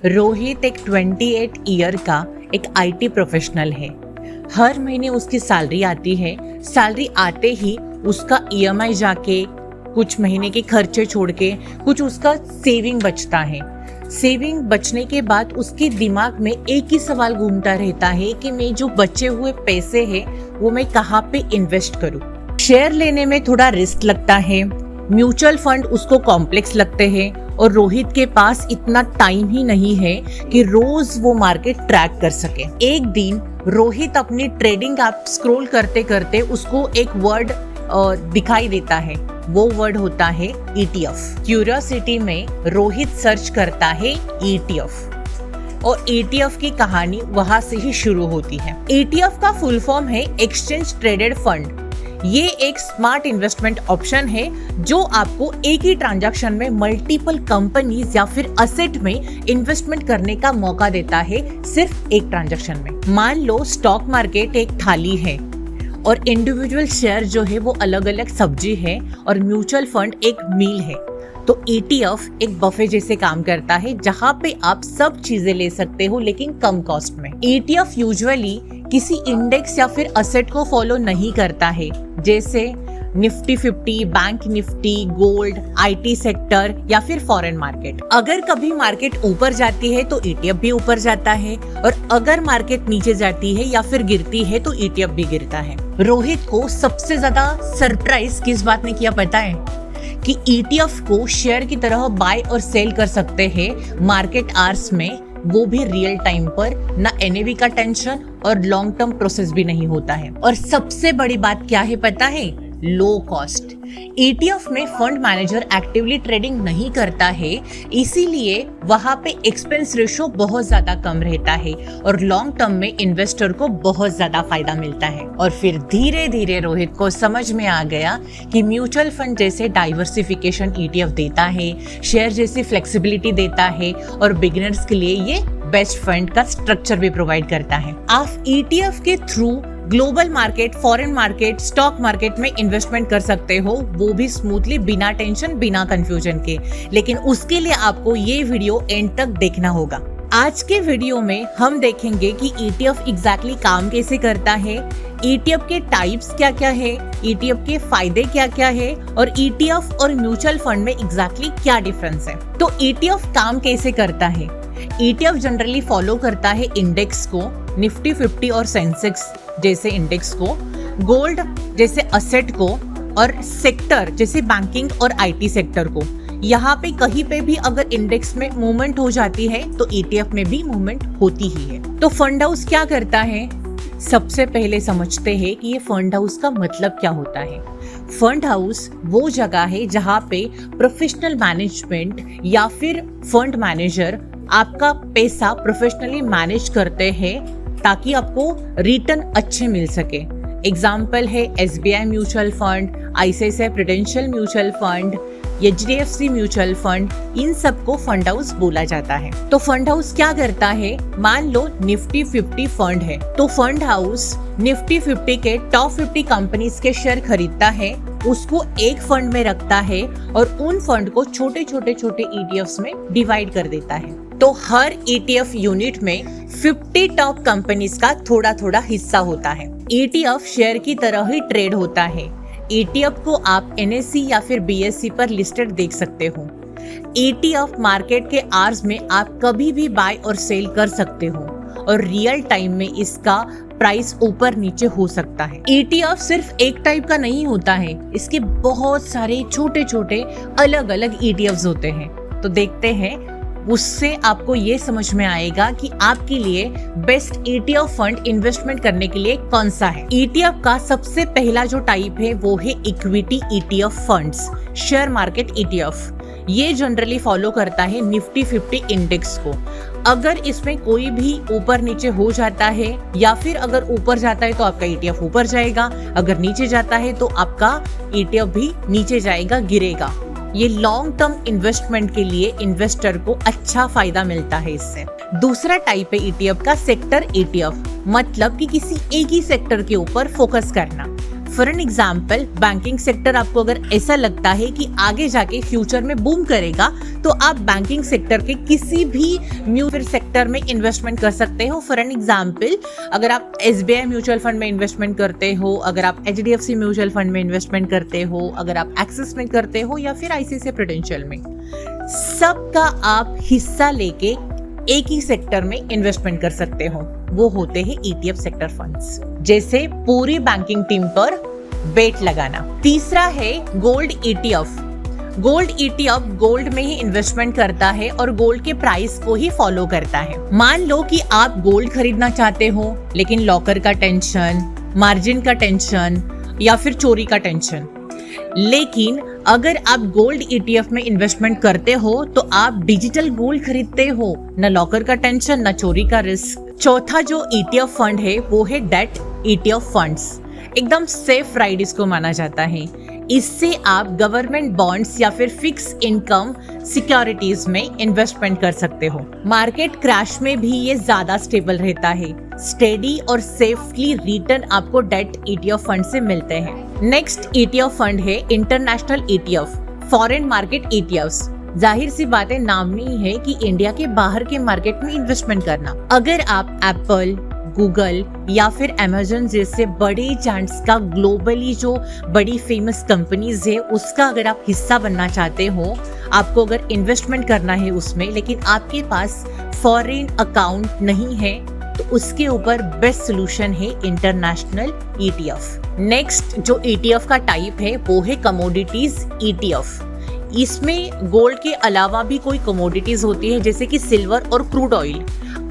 रोहित एक 28 ईयर का एक आईटी प्रोफेशनल है। हर महीने उसकी सैलरी आती है। सैलरी आते ही उसका ईएमआई जाके, कुछ महीने के खर्चे छोड़ के कुछ उसका सेविंग बचता है। सेविंग बचने के बाद उसके दिमाग में एक ही सवाल घूमता रहता है कि मैं जो बचे हुए पैसे हैं वो मैं कहाँ पे इन्वेस्ट करूँ। शेयर लेने में थोड़ा रिस्क लगता है, म्यूचुअल फंड उसको कॉम्प्लेक्स लगते हैं और रोहित के पास इतना टाइम ही नहीं है कि रोज वो मार्केट ट्रैक कर सके। एक दिन रोहित अपनी ट्रेडिंग ऐप स्क्रॉल करते करते उसको एक वर्ड दिखाई देता है। वो वर्ड होता है ETF। क्यूरियोसिटी में रोहित सर्च करता है ETF और ETF की कहानी वहां से ही शुरू होती है। ETF का फुल फॉर्म है एक्सचेंज ट्रेडेड फंड। ये एक स्मार्ट इन्वेस्टमेंट ऑप्शन है जो आपको एक ही ट्रांजैक्शन में मल्टीपल कंपनीज या फिर असेट में इन्वेस्टमेंट करने का मौका देता है, सिर्फ एक ट्रांजैक्शन में। मान लो स्टॉक मार्केट एक थाली है और इंडिविजुअल शेयर जो है वो अलग अलग सब्जी है और म्यूचुअल फंड एक मील है। तो ETF एक बफे जैसे काम करता है जहां पे आप सब चीजें ले सकते हो लेकिन कम कॉस्ट में। ETF यूजुअली किसी इंडेक्स या फिर असेट को फॉलो नहीं करता है, जैसे Nifty 50, bank Nifty, gold, IT sector या फिर फॉरेन मार्केट। अगर कभी मार्केट ऊपर जाती है तो ETF भी ऊपर जाता है और अगर मार्केट नीचे जाती है या फिर गिरती है तो ETF भी गिरता है। रोहित को सबसे ज्यादा सरप्राइज किस बात ने किया पता है? कि ETF को शेयर की तरह बाय और सेल कर सकते हैं मार्केट आवर्स में, वो भी रियल टाइम पर। ना NAV का टेंशन और लॉन्ग टर्म प्रोसेस भी नहीं होता है। और सबसे बड़ी बात क्या है पता है? Low cost. ETF में फंड मैनेजर एक्टिवली ट्रेडिंग नहीं करता है, इसीलिए वहां पे एक्सपेंस रेशो बहुत ज्यादा कम रहता है और लॉन्ग टर्म में इन्वेस्टर को बहुत ज्यादा फायदा मिलता है। और फिर धीरे धीरे रोहित को समझ में आ गया कि म्यूचुअल फंड जैसे डाइवर्सिफिकेशन ETF देता है, शेयर जैसी फ्लेक्सिबिलिटी देता है और बिगिनर्स के लिए ये बेस्ट फंड का स्ट्रक्चर भी प्रोवाइड करता है। आप ETF के through global market, foreign market, stock market में इन्वेस्टमेंट कर सकते हो, वो भी स्मूथली, बिना टेंशन, बिना कंफ्यूजन के। लेकिन उसके लिए आपको ये वीडियो एंड तक देखना होगा। आज के वीडियो में हम देखेंगे कि ETF एग्जैक्टली काम कैसे करता है, ETF के टाइप्स क्या क्या है, ETF के फायदे क्या क्या है और ETF और म्यूचुअल फंड में एग्जैक्टली क्या डिफरेंस है। तो ETF काम कैसे करता है? ETF जनरली फॉलो करता है इंडेक्स को, निफ्टी 50 और सेंसेक्स जैसे इंडेक्स को, गोल्ड जैसे असेट को और सेक्टर जैसे बैंकिंग और IT सेक्टर को। यहाँ पे कहीं पे भी अगर इंडेक्स में मूवमेंट हो जाती है तो ETF में भी मूवमेंट होती ही है। तो फंड हाउस क्या करता है? सबसे पहले समझते हैं कि ये फंड हाउस का मतलब क्या होता है। फंड हाउस वो जगह है जहाँ पे प्रोफेशनल मैनेजमेंट या फिर फंड मैनेजर आपका पैसा प्रोफेशनली मैनेज करते हैं ताकि आपको रिटर्न अच्छे मिल सके। एग्जाम्पल है SBI mutual fund, ICICI prudential mutual fund, HDFC mutual fund, इन सबको फंड हाउस बोला जाता है। तो फंड हाउस क्या करता है? मान लो निफ्टी 50 फंड है तो फंड हाउस निफ्टी 50 के टॉप 50 कंपनीज के शेयर खरीदता है, उसको एक फंड में रखता है और उन फंड को छोटे छोटे ETFs में डिवाइड कर देता है। तो हर ETF यूनिट में 50 टॉप कंपनीज का थोड़ा थोड़ा हिस्सा होता है। ETF शेयर की तरह ही ट्रेड होता है। ETF को आप NSE या फिर BSE पर लिस्टेड देख सकते हो। ETF मार्केट के आवर्स में आप कभी भी बाय और सेल कर सकते हो और रियल टाइम में इसका प्राइस ऊपर नीचे हो सकता है। ETF सिर्फ एक टाइप का नहीं होता है, इसके बहुत सारे छोटे छोटे अलग अलग ETFs होते हैं। तो देखते हैं, उससे आपको ये समझ में आएगा कि आपके लिए बेस्ट ETF फंड इन्वेस्टमेंट करने के लिए कौन सा है। ETF का सबसे पहला जो टाइप है वो है equity ETF funds, share market ETF। ये जनरली फॉलो करता है निफ्टी 50 इंडेक्स को। अगर इसमें कोई भी ऊपर नीचे हो जाता है या फिर अगर ऊपर जाता है तो आपका ETF ऊपर जाएगा, अगर नीचे जाता है तो आपका ETF भी नीचे जाएगा, गिरेगा। ये लॉन्ग टर्म इन्वेस्टमेंट के लिए इन्वेस्टर को अच्छा फायदा मिलता है इससे। दूसरा टाइप है ETF का सेक्टर ETF, मतलब कि किसी एक ही सेक्टर के ऊपर फोकस करना। For an example, banking sector आपको अगर ऐसा लगता है कि आगे जाके फ्यूचर में बूम करेगा, तो आप बैंकिंग सेक्टर के किसी भी म्यूचुअल सेक्टर में इन्वेस्टमेंट कर सकते हो। फॉर एन एग्जाम्पल, अगर आप SBI म्यूचुअल फंड में इन्वेस्टमेंट करते हो, अगर आप HDFC म्यूचुअल फंड में इन्वेस्टमेंट करते हो, अगर आप एक्सिस में करते हो या फिर ICICI प्रूडेंशियल में, सबका आप हिस्सा लेके एक ही सेक्टर में इन्वेस्टमेंट कर सकते हो। वो होते हैं ETF सेक्टर फंड्स। जैसे पूरी बैंकिंग टीम पर बेट लगाना। तीसरा है gold ETF। Gold ETF gold में ही इन्वेस्टमेंट करता है और गोल्ड के प्राइस को ही फॉलो करता है। मान लो कि आप गोल्ड खरीदना चाहते हो, लेकिन लॉकर का टेंशन, मार्जिन का टेंशन या फिर चोरी का टेंशन। लेकिन अगर आप गोल्ड ETF में इन्वेस्टमेंट करते हो तो आप डिजिटल गोल्ड खरीदते हो, न लॉकर का टेंशन, न चोरी का रिस्क। चौथा जो ETF फंड है वो है डेट ETF फंड्स। एकदम सेफ राइड इसको माना जाता है। इससे आप गवर्नमेंट बॉन्ड्स या फिर फिक्स इनकम सिक्योरिटीज में इन्वेस्टमेंट कर सकते हो। मार्केट क्रैश में भी ये ज्यादा स्टेबल रहता है। स्टेडी और सेफली रिटर्न आपको डेट ETF फंड से मिलते हैं। नेक्स्ट ETF फंड है international ETF, foreign market ETFs। जाहिर सी बात है, नाम में ही है कि इंडिया के बाहर के मार्केट में इन्वेस्टमेंट करना। अगर आप एप्पल, गूगल या फिर अमेज़न जैसे बड़े जायंट्स का, ग्लोबली जो बड़ी फेमस कंपनीज है, उसका अगर आप हिस्सा बनना चाहते हो, आपको अगर इन्वेस्टमेंट करना है उसमें, लेकिन आपके पास फॉरेन अकाउंट नहीं है, तो उसके ऊपर बेस्ट सोल्यूशन है इंटरनेशनल ETF। नेक्स्ट जो ETF का टाइप है वो है कमोडिटीज ETF। इसमें गोल्ड के अलावा भी कोई कमोडिटीज होती है, जैसे कि सिल्वर और क्रूड ऑयल।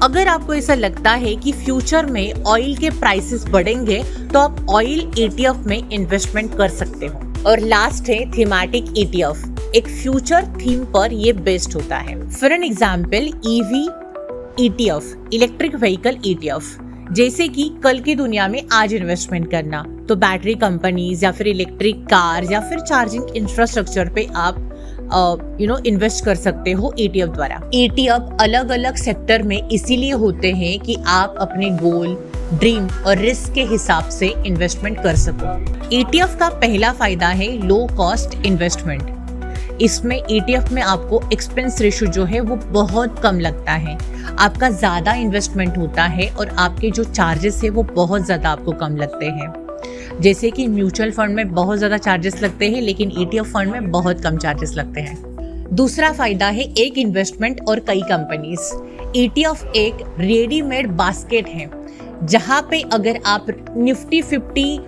अगर आपको ऐसा लगता है कि फ्यूचर में ऑयल के प्राइसेस बढ़ेंगे, तो आप ऑयल ETF में इन्वेस्टमेंट कर सकते हो। और लास्ट है थीमेटिक ETF। एक फ्यूचर थीम पर ये बेस्ड होता है। For an example, EV ETF, electric vehicle ETF। जैसे कि कल की दुनिया में आज इन्वेस्टमेंट करना, तो बैटरी कंपनीज या फिर इलेक्ट्रिक कार या फिर चार्जिंग इंफ्रास्ट्रक्चर पे आप इन्वेस्ट कर सकते हो ETF द्वारा। ETF अलग अलग सेक्टर में इसीलिए होते हैं कि आप अपने गोल, ड्रीम और रिस्क के हिसाब से इन्वेस्टमेंट कर सको। ETF का पहला फायदा है लो कॉस्ट इन्वेस्टमेंट। इसमें ETF में आपको एक्सपेंस रेशियो जो है वो बहुत कम लगता है। आपका ज़्यादा इन्वेस्टमेंट होता है और आपके जो चार्जेस है वो बहुत ज़्यादा आपको कम लगते हैं। जैसे कि म्यूचुअल फंड में बहुत ज़्यादा चार्जेस लगते हैं, लेकिन ETF फंड में बहुत कम चार्जेस लगते हैं। दूसरा फायदा है एक इन्वेस्टमेंट और कई कंपनीज। ETF एक रेडीमेड बास्केट है, जहाँ पे अगर आप निफ्टी 50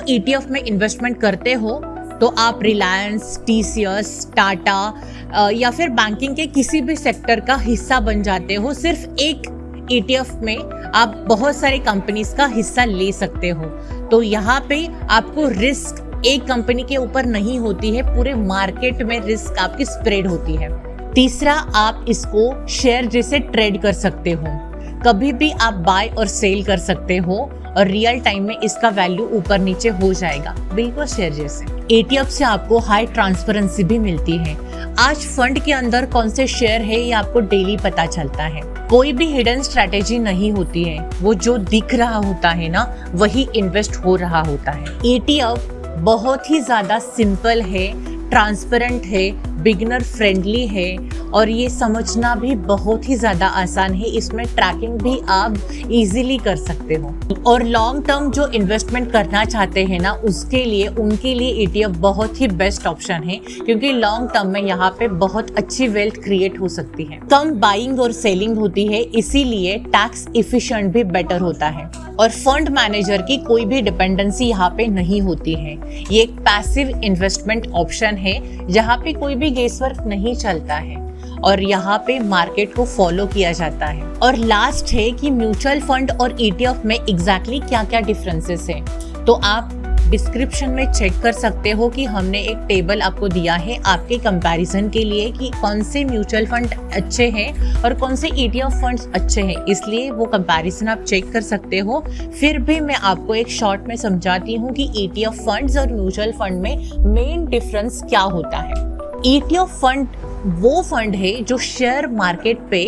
ETF में इन्वेस्टमेंट करते हो, तो आप रिलायंस, TCS, टाटा या फिर बैंकिंग के किसी भी सेक्टर का हिस्सा बन जाते हो। सिर्फ एक ETF में आप बहुत सारे कंपनीज का हिस्सा ले सकते हो। तो यहाँ पे आपको रिस्क एक कंपनी के ऊपर नहीं होती है, पूरे मार्केट में रिस्क आपकी स्प्रेड होती है। तीसरा, आप इसको शेयर जैसे ट्रेड कर सकते हो। कभी भी आप बाय और सेल कर सकते हो और रियल टाइम में इसका वैल्यू ऊपर नीचे हो जाएगा, बिल्कुल शेयर जैसे। ETF से आपको हाई ट्रांसपेरेंसी भी मिलती है। आज फंड के अंदर कौन से शेयर है ये आपको डेली पता चलता है। कोई भी हिडन स्ट्रैटेजी नहीं होती है, वो जो दिख रहा होता है ना, वही इन्वेस्ट हो रहा होता है। ETF बहुत ही ज्यादा सिंपल है, ट्रांसपेरेंट है, बिगिनर फ्रेंडली है और ये समझना भी बहुत ही ज़्यादा आसान है। इसमें ट्रैकिंग भी आप इजीली कर सकते हो। और लॉन्ग टर्म जो इन्वेस्टमेंट करना चाहते हैं ना, उसके लिए उनके लिए ETF बहुत ही बेस्ट ऑप्शन है, क्योंकि लॉन्ग टर्म में यहाँ पे बहुत अच्छी वेल्थ क्रिएट हो सकती है। कम बाइंग और सेलिंग होती है, इसीलिए टैक्स इफिशिएंट भी बेटर होता है और फंड मैनेजर की कोई भी डिपेंडेंसी यहाँ पे नहीं होती है। ये एक पैसिव इन्वेस्टमेंट ऑप्शन है जहाँ पे कोई भी गेसवर्क नहीं चलता है और यहाँ पे मार्केट को फॉलो किया जाता है। और लास्ट है कि म्यूचुअल फंड और ETF में एग्जैक्टली क्या क्या डिफरेंसेस हैं, तो आप डिस्क्रिप्शन में चेक कर सकते हो कि हमने एक टेबल आपको दिया है आपके कंपैरिजन के लिए कि कौन से म्यूचुअल फंड अच्छे हैं और कौन से ETF फंड्स अच्छे हैं। इसलिए वो कंपैरिजन आप चेक कर सकते हो। फिर भी मैं आपको एक शॉर्ट में समझाती हूँ कि ETF फंड्स और म्यूचुअल फंड में मेन डिफरेंस क्या होता है। ETF फंड वो फंड है जो शेयर मार्केट पे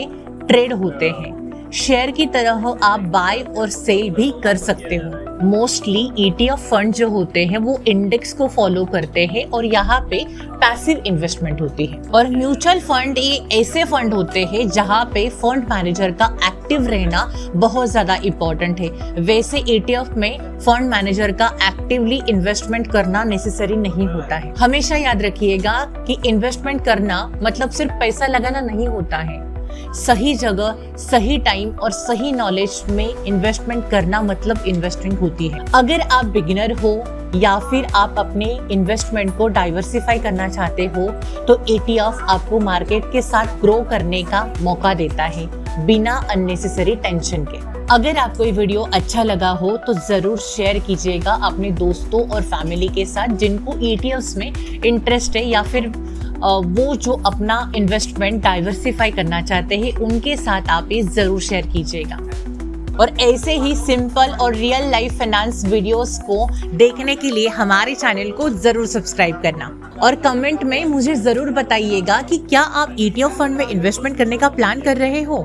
ट्रेड होते हैं। शेयर की तरह आप बाय और सेल भी कर सकते हो। मोस्टली ETF फंड जो होते हैं वो इंडेक्स को फॉलो करते हैं और यहाँ पे पैसिव इन्वेस्टमेंट होती है। और म्यूचुअल फंड ये ऐसे फंड होते हैं जहाँ पे फंड मैनेजर का एक्टिव रहना बहुत ज्यादा इम्पोर्टेंट है। वैसे ETF में फंड मैनेजर का एक्टिवली इन्वेस्टमेंट करना नेसेसरी नहीं होता है। हमेशा याद रखिएगा कि इन्वेस्टमेंट करना मतलब सिर्फ पैसा लगाना नहीं होता है। सही जगह, सही टाइम और सही नॉलेज में इन्वेस्टमेंट करना मतलब इन्वेस्टिंग होती है। अगर आप बिगिनर हो या फिर आप अपने इन्वेस्टमेंट को डाइवर्सिफाई करना चाहते हो तो ETF आपको मार्केट के साथ ग्रो करने का मौका देता है बिना अननेसेसरी टेंशन के। अगर आपको ये वीडियो अच्छा लगा हो तो जरूर शेयर कीजिएगा अपने दोस्तों और फैमिली के साथ जिनको ETFs में इंटरेस्ट है या फिर वो जो अपना इन्वेस्टमेंट डाइवर्सिफाई करना चाहते हैं उनके साथ आप ये जरूर शेयर कीजिएगा। और ऐसे ही सिंपल और रियल लाइफ फाइनेंस वीडियोस को देखने के लिए हमारे चैनल को जरूर सब्सक्राइब करना और कमेंट में मुझे जरूर बताइएगा कि क्या आप ETF फंड में इन्वेस्टमेंट करने का प्लान कर रहे हो।